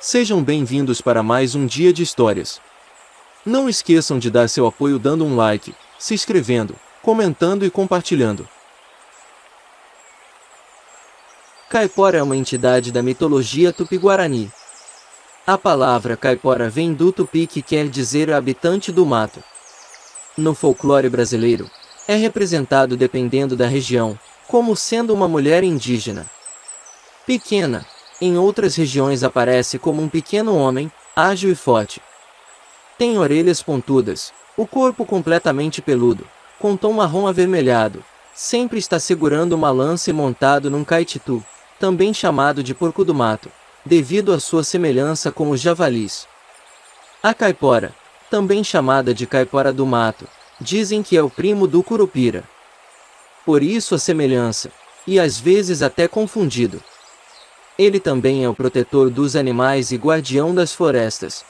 Sejam bem-vindos para mais um dia de histórias. Não esqueçam de dar seu apoio dando um like, se inscrevendo, comentando e compartilhando. Caipora é uma entidade da mitologia tupi-guarani. A palavra caipora vem do tupi, que quer dizer habitante do mato. No folclore brasileiro, é representado, dependendo da região, como sendo uma mulher indígena. Pequena. Em outras regiões aparece como um pequeno homem, ágil e forte. Tem orelhas pontudas, o corpo completamente peludo, com tom marrom avermelhado. Sempre está segurando uma lança e montado num caititu, também chamado de porco do mato, devido à sua semelhança com os javalis. A caipora, também chamada de caipora do mato, dizem que é o primo do curupira. Por isso a semelhança, e às vezes até confundido. Ele também é o protetor dos animais e guardião das florestas.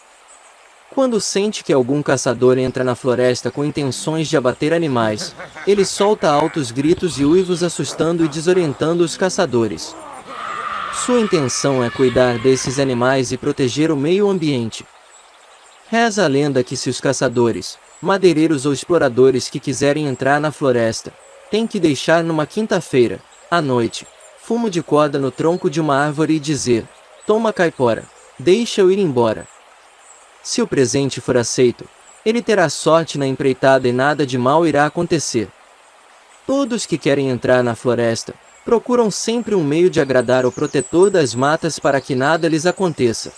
Quando sente que algum caçador entra na floresta com intenções de abater animais, ele solta altos gritos e uivos, assustando e desorientando os caçadores. Sua intenção é cuidar desses animais e proteger o meio ambiente. Reza a lenda que se os caçadores, madeireiros ou exploradores que quiserem entrar na floresta, têm que deixar numa quinta-feira, à noite, fumo de corda no tronco de uma árvore e dizer: "Toma, caipora, deixa-eu ir embora." Se o presente for aceito, ele terá sorte na empreitada e nada de mal irá acontecer. Todos que querem entrar na floresta, procuram sempre um meio de agradar o protetor das matas para que nada lhes aconteça.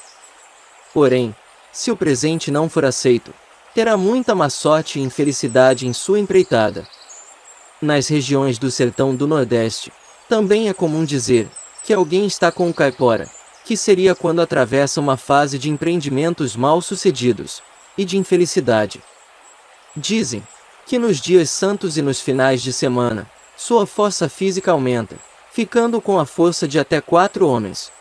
Porém, se o presente não for aceito, terá muita má sorte e infelicidade em sua empreitada. Nas regiões do sertão do Nordeste, também é comum dizer que alguém está com o caipora, que seria quando atravessa uma fase de empreendimentos mal-sucedidos e de infelicidade. Dizem que nos dias santos e nos finais de semana, sua força física aumenta, ficando com a força de até 4 homens.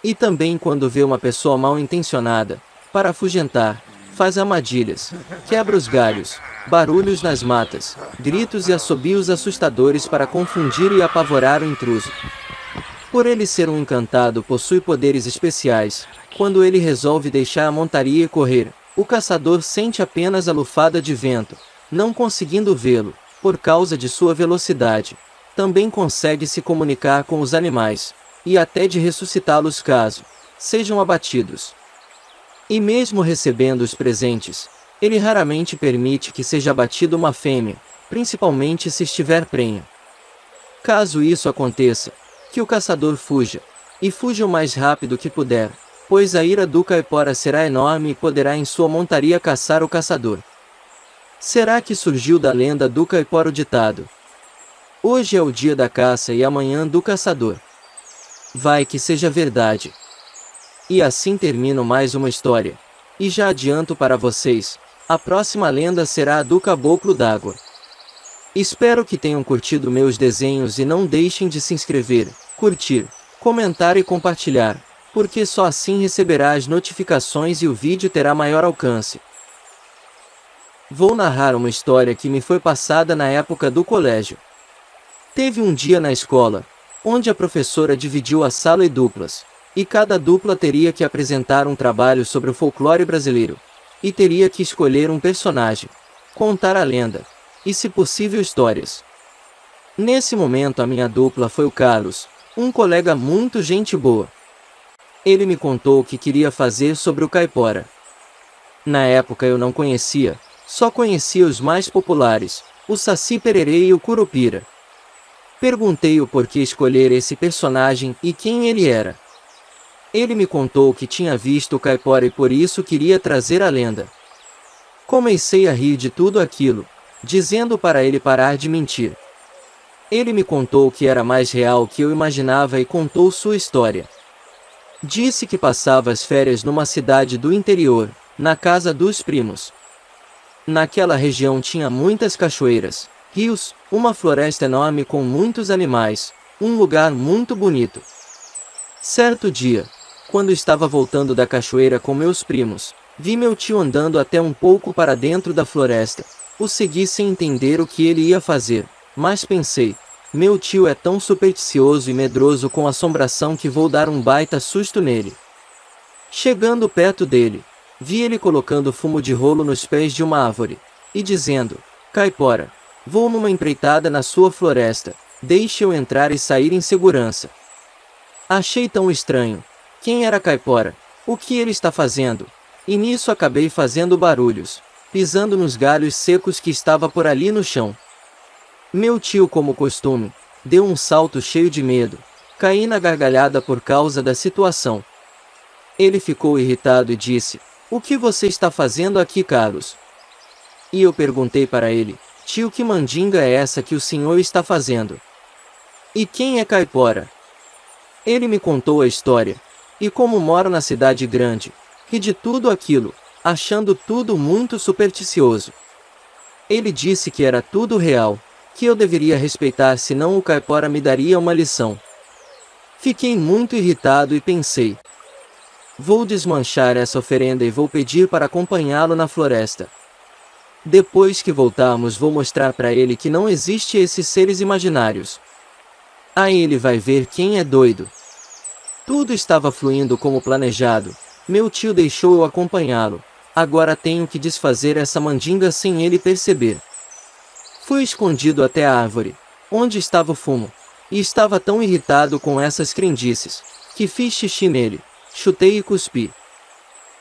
E também quando vê uma pessoa mal-intencionada, para afugentar, faz armadilhas, quebra os galhos, barulhos nas matas, gritos e assobios assustadores para confundir e apavorar o intruso. Por ele ser um encantado, possui poderes especiais. Quando ele resolve deixar a montaria e correr, o caçador sente apenas a lufada de vento, não conseguindo vê-lo, por causa de sua velocidade. Também consegue se comunicar com os animais, e até de ressuscitá-los caso sejam abatidos. E mesmo recebendo os presentes, ele raramente permite que seja abatida uma fêmea, principalmente se estiver prenha. Caso isso aconteça, que o caçador fuja, e fuja o mais rápido que puder, pois a ira do caipora será enorme e poderá em sua montaria caçar o caçador. Será que surgiu da lenda do caipora o ditado: "Hoje é o dia da caça e amanhã do caçador"? Vai que seja verdade. E assim termino mais uma história. E já adianto para vocês, a próxima lenda será a do Caboclo d'Água. Espero que tenham curtido meus desenhos e não deixem de se inscrever, curtir, comentar e compartilhar, porque só assim receberá as notificações e o vídeo terá maior alcance. Vou narrar uma história que me foi passada na época do colégio. Teve um dia na escola, onde a professora dividiu a sala em duplas, e cada dupla teria que apresentar um trabalho sobre o folclore brasileiro, e teria que escolher um personagem, contar a lenda, e se possível histórias. Nesse momento a minha dupla foi o Carlos, um colega muito gente boa. Ele me contou o que queria fazer sobre o caipora. Na época eu não conhecia, só conhecia os mais populares, o Saci Pererê e o Curupira. Perguntei o porquê escolher esse personagem e quem ele era. Ele me contou que tinha visto o caipora e por isso queria trazer a lenda. Comecei a rir de tudo aquilo, dizendo para ele parar de mentir. Ele me contou que era mais real que eu imaginava e contou sua história. Disse que passava as férias numa cidade do interior, na casa dos primos. Naquela região tinha muitas cachoeiras, rios, uma floresta enorme com muitos animais, um lugar muito bonito. Certo dia, quando estava voltando da cachoeira com meus primos, vi meu tio andando até um pouco para dentro da floresta. O segui sem entender o que ele ia fazer, mas pensei: meu tio é tão supersticioso e medroso com assombração que vou dar um baita susto nele. Chegando perto dele, vi ele colocando fumo de rolo nos pés de uma árvore, e dizendo: Caipora, vou numa empreitada na sua floresta, deixe-eu entrar e sair em segurança. Achei tão estranho. Quem era Caipora? O que ele está fazendo? E nisso acabei fazendo barulhos, pisando nos galhos secos que estava por ali no chão. Meu tio, como costume, deu um salto cheio de medo. Caí na gargalhada por causa da situação. Ele ficou irritado e disse: O que você está fazendo aqui, Carlos? E eu perguntei para ele: Tio, que mandinga é essa que o senhor está fazendo? E quem é Caipora? Ele me contou a história, e como moro na cidade grande, ri de tudo aquilo, achando tudo muito supersticioso. Ele disse que era tudo real, que eu deveria respeitar, senão o Caipora me daria uma lição. Fiquei muito irritado e pensei: vou desmanchar essa oferenda e vou pedir para acompanhá-lo na floresta. Depois que voltarmos, vou mostrar para ele que não existe esses seres imaginários. Aí ele vai ver quem é doido. Tudo estava fluindo como planejado. Meu tio deixou eu acompanhá-lo. Agora tenho que desfazer essa mandinga sem ele perceber. Fui escondido até a árvore, onde estava o fumo, e estava tão irritado com essas crendices, que fiz xixi nele, chutei e cuspi.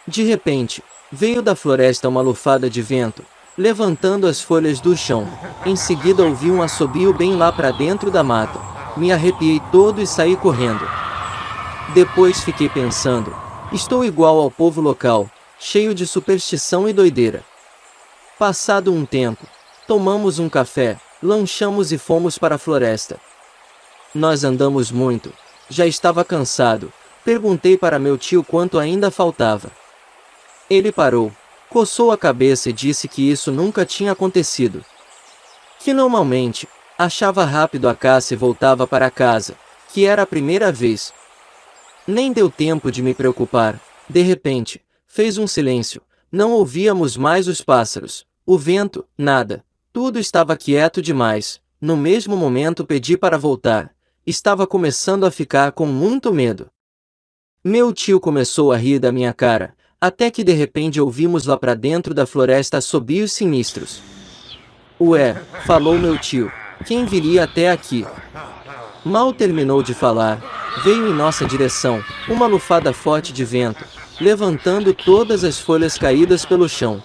De repente, veio da floresta uma lufada de vento, levantando as folhas do chão. Em seguida ouvi um assobio bem lá para dentro da mata. Me arrepiei todo e saí correndo. Depois fiquei pensando: estou igual ao povo local, cheio de superstição e doideira. Passado um tempo, tomamos um café, lanchamos e fomos para a floresta. Nós andamos muito, já estava cansado. Perguntei para meu tio quanto ainda faltava. Ele parou, coçou a cabeça e disse que isso nunca tinha acontecido. Que normalmente, achava rápido a caça e voltava para casa, que era a primeira vez. Nem deu tempo de me preocupar. De repente, fez um silêncio. Não ouvíamos mais os pássaros, o vento, nada. Tudo estava quieto demais. No mesmo momento pedi para voltar. Estava começando a ficar com muito medo. Meu tio começou a rir da minha cara, até que de repente ouvimos lá para dentro da floresta assobios sinistros. Ué, falou meu tio, quem viria até aqui? Mal terminou de falar, veio em nossa direção uma lufada forte de vento, levantando todas as folhas caídas pelo chão,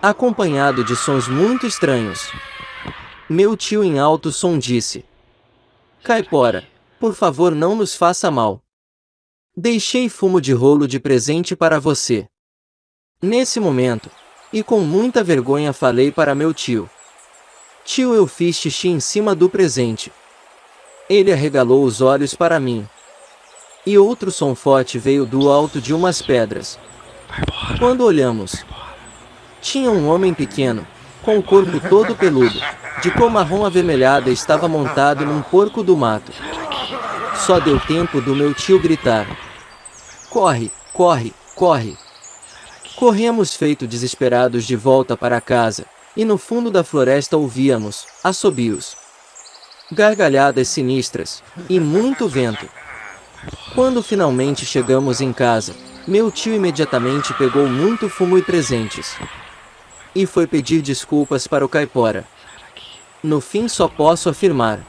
acompanhado de sons muito estranhos. Meu tio em alto som disse: Caipora, por favor, não nos faça mal. Deixei fumo de rolo de presente para você. Nesse momento, e com muita vergonha, falei para meu tio: Tio, eu fiz xixi em cima do presente. Ele arregalou os olhos para mim. E outro som forte veio do alto de umas pedras. Quando olhamos, tinha um homem pequeno, com o corpo todo peludo, de cor marrom avermelhada, estava montado num porco do mato. Só deu tempo do meu tio gritar: Corre, corre, corre! Corremos feito desesperados de volta para casa, e no fundo da floresta ouvíamos assobios, gargalhadas sinistras, e muito vento. Quando finalmente chegamos em casa, meu tio imediatamente pegou muito fumo e presentes. E foi pedir desculpas para o Caipora. No fim só posso afirmar: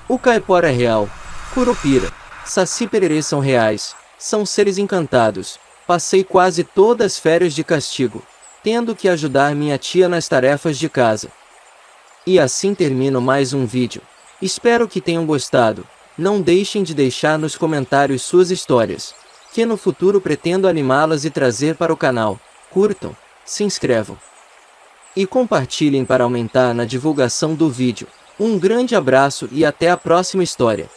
o Caipora é real. Curupira, Saci Pererê são reais, são seres encantados. Passei quase todas as férias de castigo, tendo que ajudar minha tia nas tarefas de casa. E assim termino mais um vídeo. Espero que tenham gostado. Não deixem de deixar nos comentários suas histórias, que no futuro pretendo animá-las e trazer para o canal. Curtam, se inscrevam e compartilhem para aumentar na divulgação do vídeo. Um grande abraço e até a próxima história.